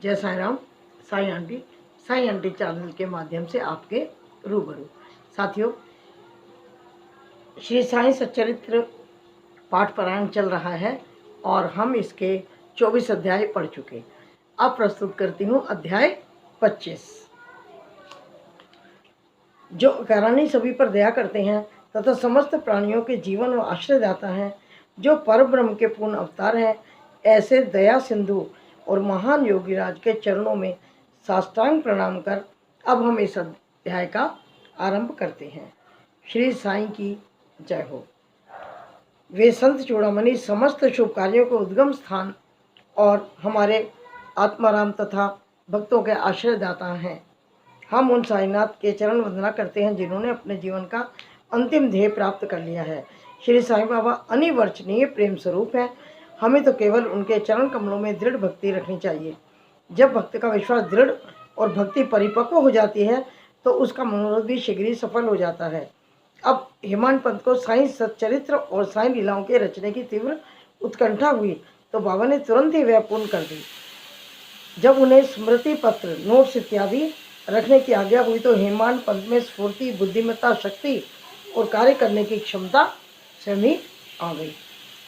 जय Sai Ram. Sai aunty channel के माध्यम से आपके रूबरू। साथियों, श्री साईं सच्चरित्र पाठ पारायण चल रहा है और हम इसके 24 अध्याय पढ़ चुके। अब प्रस्तुत करती हूँ अध्याय 25। जो करानी सभी पर दया करते हैं तथा समस्त प्राणियों के जीवन व आश्रयदाता हैं, जो परब्रह्म के पूर्ण अवतार हैं, ऐसे दया सिंधु और महान योगीराज के चरणों में साष्टांग प्रणाम कर अब हम इस अध्याय का आरंभ करते हैं। श्री साईं की जय हो। वे संत चूड़ामणि समस्त शुभ कार्यों के उद्गम स्थान और हमारे आत्माराम तथा भक्तों के आश्रयदाता हैं। हम उन साईनाथ के चरण वंदना करते हैं जिन्होंने अपने जीवन का अंतिम ध्येय प्राप्त कर लिया है। श्री साईं बाबा अनिर्वचनीय प्रेम स्वरूप है। हमें तो केवल उनके चरण कमलों में दृढ़ भक्ति रखनी चाहिए। जब भक्त का विश्वास दृढ़ और भक्ति परिपक्व हो जाती है तो उसका मनोरथ भी शीघ्र ही सफल हो जाता है। अब हेमांत पंत को साईं सच्चरित्र और साईं लीलाओं के रचने की तीव्र उत्कंठा हुई तो बाबा ने तुरंत ही वह पूर्ण कर दी। जब उन्हें स्मृति पत्र, नोट्स इत्यादि रखने की आज्ञा हुई तो हेमांत पंत में स्फूर्ति, बुद्धिमत्ता, शक्ति और कार्य करने की क्षमता स्वयं ही आ गई।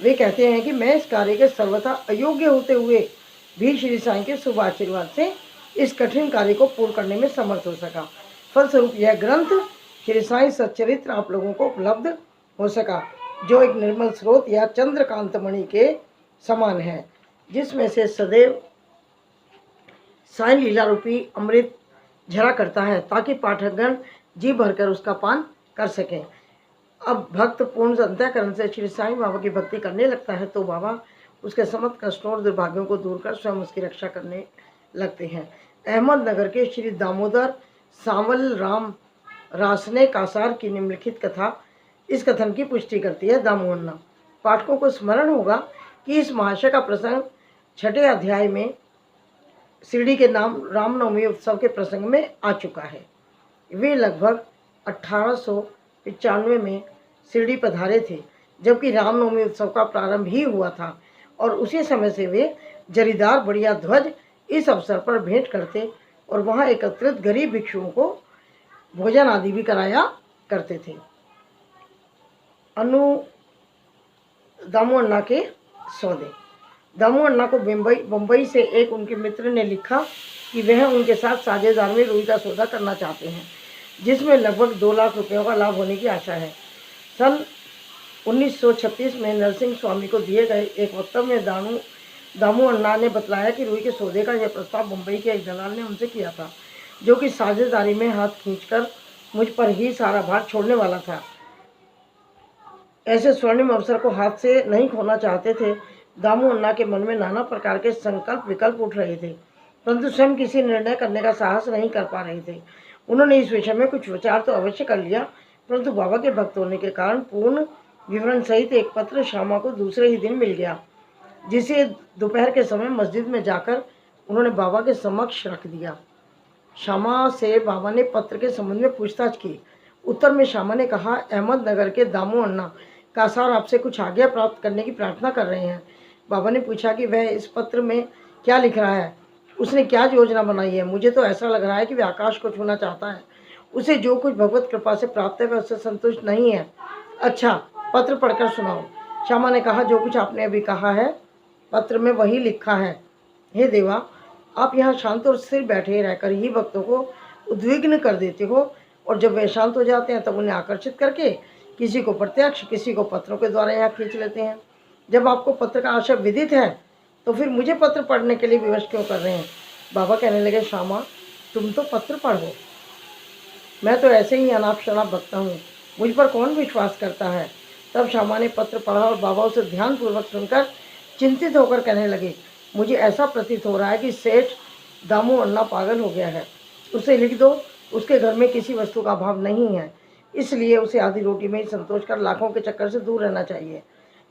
वे कहते हैं कि मैं इस कार्य के सर्वथा अयोग्य होते हुए भी श्री साईं के शुभ आशीर्वाद से इस कठिन कार्य को पूर्ण करने में समर्थ हो सका। फलस्वरूप यह ग्रंथ श्री साईं सच्चरित्र आप लोगों को उपलब्ध हो सका, जो एक निर्मल स्रोत या चंद्रकांत मणि के समान है, जिसमें से सदैव साईं लीला रूपी अमृत झरा करता है, ताकि पाठकगण जी भरकर उसका पान कर सकें। अब भक्त पूर्ण अंतःकरण से श्री साईं बाबा की भक्ति करने लगता है तो बाबा उसके समस्त कष्टों और दुर्भाग्यों को दूर कर स्वयं उसकी रक्षा करने लगते हैं। अहमदनगर के श्री दामोदर सांवल राम रासने कासार की निम्नलिखित कथा इस कथन की पुष्टि करती है। दामोदर पाठकों को स्मरण होगा कि इस महाशय का प्रसंग 6 अध्याय में शिरडी के नाम रामनवमी उत्सव के प्रसंग में आ चुका है। वे लगभग 1895 में शिरडी पधारे थे, जबकि रामनवमी उत्सव का प्रारंभ ही हुआ था और उसी समय से वे जरीदार बढ़िया ध्वज इस अवसर पर भेंट करते और वहां एकत्रित गरीब भिक्षुओं को भोजन आदि भी कराया करते थे। दामू अन्ना के सौदे। दामू अन्ना को बम्बई से एक उनके मित्र ने लिखा कि वह उनके साथ साझेदार में रुई का सौदा करना चाहते हैं, जिसमें लगभग 2 लाख रुपयों का लाभ होने की आशा है। सन 1936 में नरसिंह स्वामी को दिए गए एक वक्तव्य में दामू अन्ना ने बतलाया कि रुई के सौदे का यह प्रस्ताव मुंबई के एक दलाल ने उनसे किया था, जो कि साझेदारी में हाथ खींचकर मुझ पर ही सारा भार छोड़ने वाला था। ऐसे स्वर्णिम अवसर को हाथ से नहीं खोना चाहते थे। दामू अन्ना के मन में नाना प्रकार के संकल्प विकल्प उठ रहे थे, परंतु स्वयं किसी निर्णय करने का साहस नहीं कर पा रहे थे। उन्होंने इस विषय में कुछ विचार तो अवश्य कर लिया, परंतु बाबा के भक्त होने के कारण पूर्ण विवरण सहित एक पत्र श्यामा को दूसरे ही दिन मिल गया, जिसे दोपहर के समय मस्जिद में जाकर उन्होंने बाबा के समक्ष रख दिया। श्यामा से बाबा ने पत्र के संबंध में पूछताछ की। उत्तर में श्यामा ने कहा, अहमदनगर के दामू अन्ना कासार आपसे कुछ आज्ञा प्राप्त करने की प्रार्थना कर रहे हैं। बाबा ने पूछा कि वह इस पत्र में क्या लिख रहा है, उसने क्या योजना बनाई है। मुझे तो ऐसा लग रहा है कि वह आकाश को छूना चाहता है। उसे जो कुछ भगवत कृपा से प्राप्त है वह उससे संतुष्ट नहीं है। अच्छा, पत्र पढ़कर सुनाओ। श्यामा ने कहा, जो कुछ आपने अभी कहा है पत्र में वही लिखा है। हे देवा, आप यहाँ शांत और स्थिर बैठे रहकर ही भक्तों को उद्विग्न कर देते हो, और जब वे शांत हो जाते हैं तब उन्हें आकर्षित करके किसी को प्रत्यक्ष, किसी को पत्रों के द्वारा यहाँ खींच लेते हैं। जब आपको पत्र का आशय विदित है तो फिर मुझे पत्र पढ़ने के लिए विवश क्यों कर रहे हैं। बाबा कहने लगे, श्यामा, तुम तो पत्र पढ़ो, मैं तो ऐसे ही अनाप शनाप बकता हूँ, मुझ पर कौन विश्वास करता है। तब श्यामा ने पत्र पढ़ा और बाबा उसे ध्यानपूर्वक सुनकर चिंतित होकर कहने लगे, मुझे ऐसा प्रतीत हो रहा है कि सेठ दामू अन्ना पागल हो गया है। उसे लिख दो, उसके घर में किसी वस्तु का अभाव नहीं है, इसलिए उसे आधी रोटी में ही संतोष कर लाखों के चक्कर से दूर रहना चाहिए।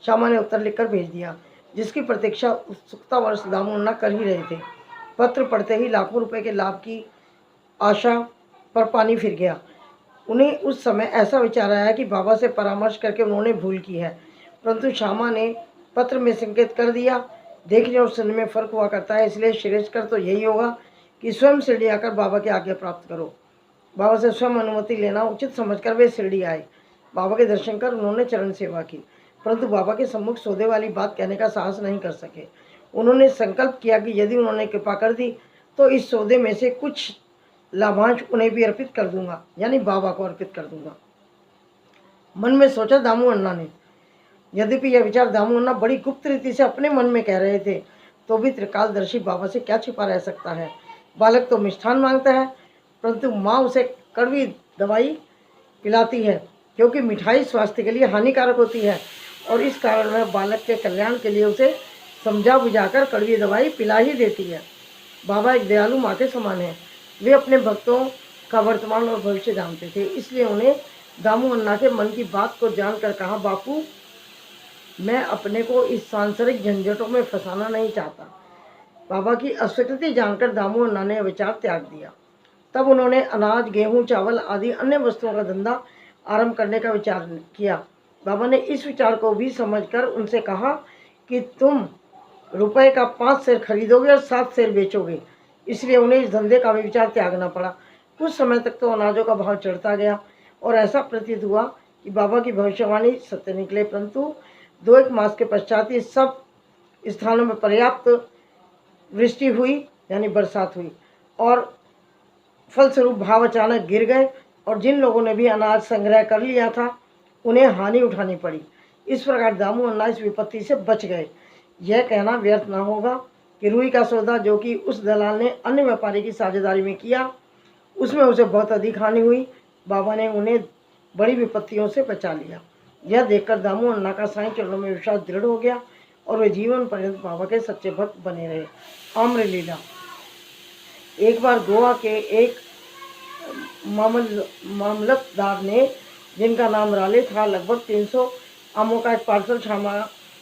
श्यामा ने उत्तर लिखकर भेज दिया, जिसकी प्रतीक्षा उत्सुकतावश दामू अन्ना कर ही रहे थे। पत्र पढ़ते ही लाखों रुपए के लाभ की आशा पर पानी फिर गया। उन्हें उस समय ऐसा विचार आया कि बाबा से परामर्श करके उन्होंने भूल की है, परंतु श्यामा ने पत्र में संकेत कर दिया देखने और सुनने में फ़र्क हुआ करता है, इसलिए श्रेष्ठकर तो यही होगा कि स्वयं शिरडी आकर बाबा की आज्ञा प्राप्त करो। बाबा से स्वयं अनुमति लेना उचित समझकर वे शिरडी आए। बाबा के दर्शन कर उन्होंने चरण सेवा की, परंतु बाबा के सम्मुख सौदे वाली बात कहने का साहस नहीं कर सके। उन्होंने संकल्प किया कि यदि उन्होंने कृपा कर दी तो इस सौदे में से कुछ लाभांश उन्हें भी अर्पित कर दूंगा, यानी बाबा को अर्पित कर दूंगा। मन में सोचा दामू अन्ना ने। यद्यपि यह विचार दामू अन्ना बड़ी गुप्त रीति से अपने मन में कह रहे थे, तो भी त्रिकालदर्शी बाबा से क्या छिपा रह सकता है। बालक तो मिष्ठान मांगता है, परंतु माँ उसे कड़वी दवाई पिलाती है, क्योंकि मिठाई स्वास्थ्य के लिए हानिकारक होती है, और इस कारण वह बालक के कल्याण के लिए उसे समझा बुझाकर कड़वी दवाई पिला ही देती है। बाबा एक दयालु माँ के समान है। वे अपने भक्तों का वर्तमान और भविष्य जानते थे, इसलिए उन्हें दामू अन्ना के मन की बात को जानकर कहा, बापू, मैं अपने को इस सांसारिक झंझटों में फंसाना नहीं चाहता। बाबा की अस्वीकृति जानकर दामू अन्ना ने विचार त्याग दिया। तब उन्होंने अनाज, गेहूं, चावल आदि अन्य वस्तुओं का धंधा आरंभ करने का विचार किया। बाबा ने इस विचार को भी समझकर उनसे कहा कि तुम रुपए का 5 शेर खरीदोगे और 7 शेर बेचोगे, इसलिए उन्हें इस धंधे का भी विचार त्यागना पड़ा। कुछ समय तक तो अनाजों का भाव चढ़ता गया और ऐसा प्रतीत हुआ कि बाबा की भविष्यवाणी सत्य निकले, परंतु 2-1 मास के पश्चात ही सब स्थानों में पर्याप्त वृष्टि हुई, यानी बरसात हुई, और फलस्वरूप भाव अचानक गिर गए और जिन लोगों ने भी अनाज संग्रह कर लिया था उन्हें हानि उठानी पड़ी। इस प्रकार दामू अन्ना इस विपत्ति से बच गए। यह कहना व्यर्थ न होगा कि रुई का सौदा जो कि उस दलाल ने अन्य व्यापारी की साझेदारी में किया, उसमें उसे बहुत अधिक हानि हुई। बाबा ने उन्हें बड़ी विपत्तियों से बचा लिया। यह देखकर दामू अन्ना का साईं चरणों में विश्वास दृढ़ हो गया और वे जीवन पर्यंत बाबा के सच्चे भक्त बने रहे। आम्र लीला। एक बार गोवा के एक मामलतदार ने, जिनका नाम राले था, लगभग 300 आमों का एक पार्सल शामा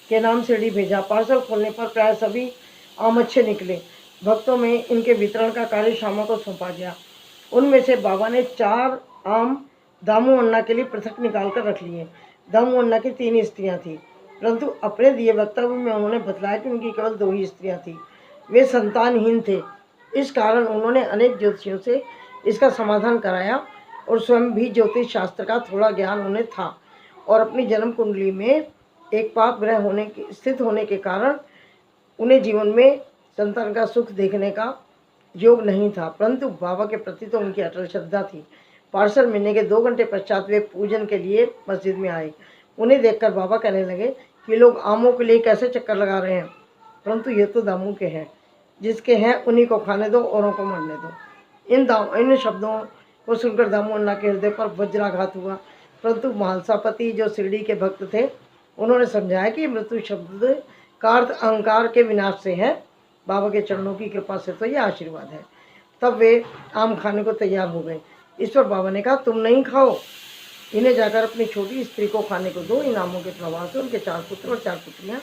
के नाम शिरडी भेजा। पार्सल खोलने पर प्राय सभी आम अच्छे निकले। भक्तों में इनके वितरण का कार्य शामा को सौंपा गया। उनमें से बाबा ने 4 आम दामू अन्ना के लिए पृथक निकाल कर रख लिए। दामू अन्ना की 3 स्त्रियां थीं, परंतु अपने दिए वक्तव्य में उन्होंने बतलाया कि उनकी केवल 2 ही स्त्रियां थीं। वे संतानहीन थे। इस कारण उन्होंने अनेक ज्योतिषियों से इसका समाधान कराया और स्वयं भी ज्योतिष शास्त्र का थोड़ा ज्ञान उन्हें था, और अपनी जन्म कुंडली में एक पाप ग्रह स्थित होने के कारण उन्हें जीवन में संतान का सुख देखने का योग नहीं था, परंतु बाबा के प्रति तो उनकी अटल श्रद्धा थी। पार्सल मिलने के 2 घंटे पश्चात वे पूजन के लिए मस्जिद में आए। उन्हें देखकर बाबा कहने लगे कि लोग आमों के लिए कैसे चक्कर लगा रहे हैं, परंतु ये तो दामू के हैं, जिसके हैं उन्हीं को खाने दो, औरों को मरने दो। इन शब्दों को सुनकर दामू अन्ना के हृदय पर वज्राघात हुआ, परंतु महालसापति जो शिरडी के भक्त थे, उन्होंने समझाया कि मृत्यु शब्द का अर्थ अहंकार के विनाश से है। बाबा के चरणों की कृपा से तो यह आशीर्वाद है। तब वे आम खाने को तैयार हो गए। इस पर बाबा ने कहा, तुम नहीं खाओ, इन्हें जाकर अपनी छोटी स्त्री को खाने को दो। इन आमों के प्रभाव से उनके 4 पुत्र और 4 पुत्रियाँ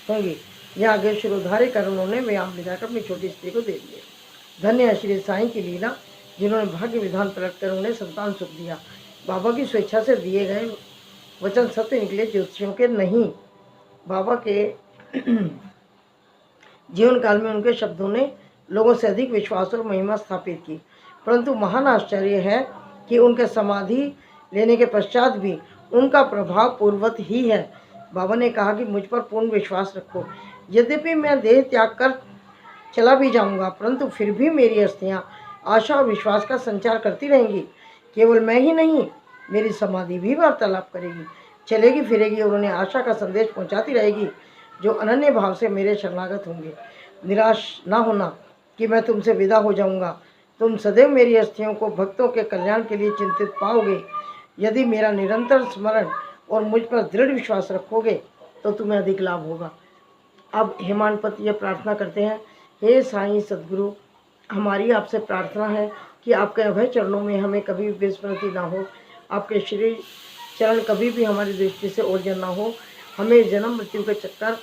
होंगी। यह आगे शिरोधार्य कर उन्होंने वे आम ले जाकर अपनी छोटी स्त्री को दे दिए। धन्य है श्री साईं की लीला, जिन्होंने भाग्य विधान प्रकट कर उन्हें संतान सुख दिया। बाबा की स्वेच्छा से दिए गए वचन सत्य निकले, ज्योतिषियों के नहीं। बाबा के जीवन काल में उनके शब्दों ने लोगों से अधिक विश्वास और महिमा स्थापित की, परंतु महान आश्चर्य है कि उनके समाधि लेने के पश्चात भी उनका प्रभाव पूर्ववत ही है। बाबा ने कहा कि मुझ पर पूर्ण विश्वास रखो। यद्यपि मैं देह त्याग कर चला भी जाऊंगा, परंतु फिर भी मेरी अस्थियां आशा और विश्वास का संचार करती रहेंगी। केवल मैं ही नहीं, मेरी समाधि भी वार्तालाप करेगी, चलेगी फिरेगी और उन्हें आशा का संदेश पहुंचाती रहेगी, जो अनन्य भाव से मेरे शरणागत होंगे। निराश ना होना कि मैं तुमसे विदा हो जाऊंगा। तुम सदैव मेरी अस्थियों को भक्तों के कल्याण के लिए चिंतित पाओगे। यदि मेरा निरंतर स्मरण और मुझ पर दृढ़ विश्वास रखोगे तो तुम्हें अधिक लाभ होगा। अब हेमानपति यह प्रार्थना करते हैं, हे साईं सद्गुरु, हमारी आपसे प्रार्थना है कि आपके अभय चरणों में हमें कभी भी विस्मृति ना हो। आपके श्री चरण कभी भी हमारी दृष्टि से ओझल ना हो। हमें जन्म मृत्यु के चक्कर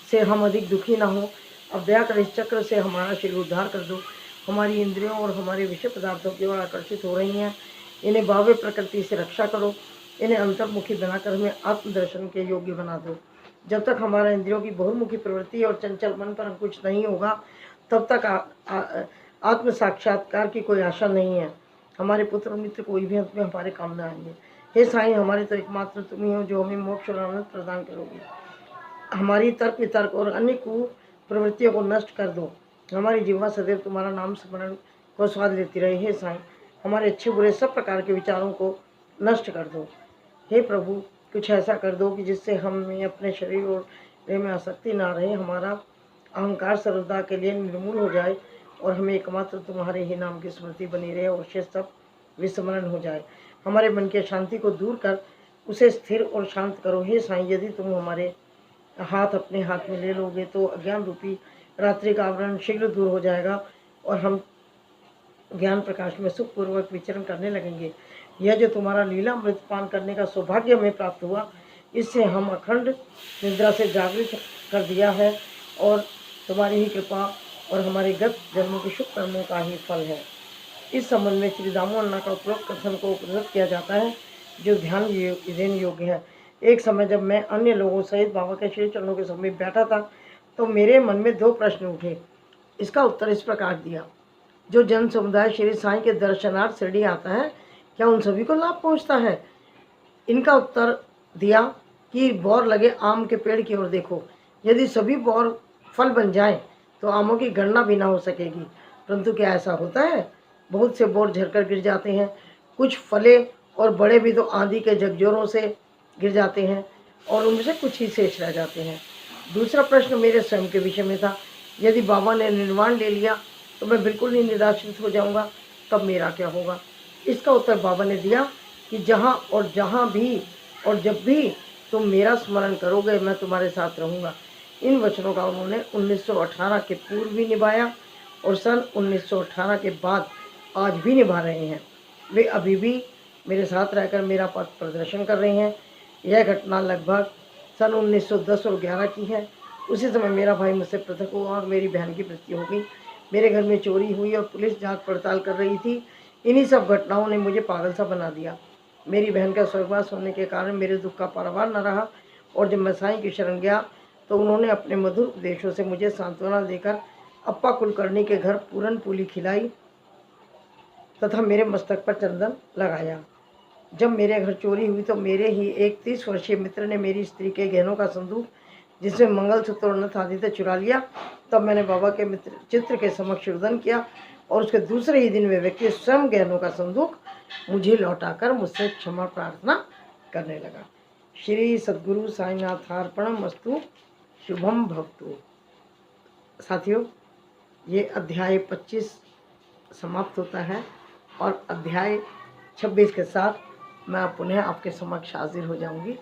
से हम अधिक दुखी ना हो। अब दया कर इस चक्र से हमारा शरीर उद्धार कर दो। हमारी इंद्रियों और हमारे विषय पदार्थों की ओर आकर्षित हो रही हैं, इन्हें भाव्य प्रकृति से रक्षा करो। इन्हें अंतर्मुखी बनाकर हमें आत्मदर्शन के योग्य बना दो। जब तक हमारा इंद्रियों की बहुमुखी प्रवृत्ति और चंचल मन पर अंकुश नहीं होगा, तब तक आत्म साक्षात्कार की कोई आशा नहीं है। हमारे पुत्र मित्र कोई भी अंत में हमारे काम न आएंगे। हे साईं, हमारे तो एकमात्र तुम ही हो जो हमें मोक्ष और आनंद प्रदान करोगे। हमारी तर्क वितर्क और अन्य कुप्रवृत्तियों को नष्ट कर दो। हमारी जीवा सदैव तुम्हारा नाम स्मरण को स्वाद लेती रहे। हे साईं, हमारे अच्छे बुरे सब प्रकार के विचारों को नष्ट कर दो। हे प्रभु, कुछ ऐसा कर दो कि जिससे हमें अपने शरीर और देह में आसक्ति ना रहे, हमारा अहंकार सर्वदा के लिए निर्मूल हो जाए और हमें एकमात्र तुम्हारे ही नाम की स्मृति बनी रहे और शेष सब विस्मरण हो जाए। हमारे मन की अशांति को दूर कर उसे स्थिर और शांत करो। हे साईं, यदि तुम हमारे हाथ अपने हाथ में ले लोगे तो अज्ञान रूपी रात्रि का आवरण शीघ्र दूर हो जाएगा और हम ज्ञान प्रकाश में सुखपूर्वक विचरण करने लगेंगे। यह जो तुम्हारा लीला अमृत पान करने का सौभाग्य हमें प्राप्त हुआ, इससे हम अखंड निद्रा से जागृत कर दिया है और तुम्हारी ही कृपा और हमारे गत जन्मों के शुभ कर्मों का ही फल है। इस संबंध में श्री दामोदर का उपरोक्त कथन को उपलब्ध किया जाता है, जो ध्यान देने योग्य है। एक समय जब मैं अन्य लोगों सहित बाबा के श्री चरणों के समीप बैठा था, तो मेरे मन में 2 प्रश्न उठे। इसका उत्तर इस प्रकार दिया: जो जन समुदाय श्री साईं के दर्शनार्थ शिरडी आता है, क्या उन सभी को लाभ पहुंचता है? इनका उत्तर दिया कि बौर लगे आम के पेड़ की ओर देखो। यदि सभी बौर फल बन जाएं, तो आमों की गणना भी ना हो सकेगी। परंतु क्या ऐसा होता है? बहुत से बौर झरकर गिर जाते हैं। कुछ फले और बड़े भी तो आंधी के झकझोरों से गिर जाते हैं और उनमें से कुछ ही शेष रह जाते हैं। दूसरा प्रश्न मेरे स्वयं के विषय में था। यदि बाबा ने निर्वाण ले लिया तो मैं बिल्कुल ही निराश्रित हो जाऊंगा, तब मेरा क्या होगा? इसका उत्तर बाबा ने दिया कि जहाँ भी और जब भी तुम मेरा स्मरण करोगे, मैं तुम्हारे साथ रहूँगा। इन वचनों का उन्होंने 1918 के पूर्व भी निभाया और सन 1918 के बाद आज भी निभा रहे हैं। वे अभी भी मेरे साथ रहकर मेरा पथ प्रदर्शन कर रहे हैं। यह घटना लगभग सन 1910 और 11 की है। उसी समय मेरा भाई मुझसे पृथक हुआ और मेरी बहन की मृत्यु हो गई। मेरे घर में चोरी हुई और पुलिस जांच पड़ताल कर रही थी। इन्हीं सब घटनाओं ने मुझे पागल सा बना दिया। मेरी बहन का स्वर्गवास होने के कारण मेरे दुख का पारावार न रहा और जब मैं साईं की शरण गया तो उन्होंने अपने मधुर उपदेशों से मुझे सांत्वना देकर अप्पा कुलकर्णी के घर पूरन पूली खिलाई तथा मेरे मस्तक पर चंदन लगाया। जब मेरे घर चोरी हुई तो मेरे ही एक 30 वर्षीय मित्र ने मेरी स्त्री के गहनों का संदूक, जिसमें मंगलसूत्र और नथ आदि थे, चुरा लिया। तब मैंने बाबा के मित्र चित्र के समक्ष रुदन किया और उसके दूसरे ही दिन वे व्यक्ति स्वयं गहनों का संदूक मुझे लौटाकर मुझसे क्षमा प्रार्थना करने लगा। श्री सद्गुरु साईनाथार्पणमस्तु। शुभम भवतु। साथियों, ये अध्याय 25 समाप्त होता है और अध्याय 26 के साथ मैं पुनः आपके समक्ष हाजिर हो जाऊंगी।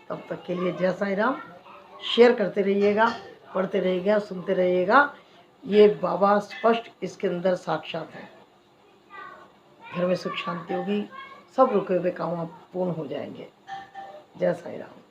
तब तक के लिए जय साईं राम। शेयर करते रहिएगा, पढ़ते रहिएगा, सुनते रहिएगा। ये बाबा स्पष्ट इसके अंदर साक्षात है। घर में सुख शांति होगी, सब रुके हुए काम पूर्ण हो जाएंगे। जय साईं राम।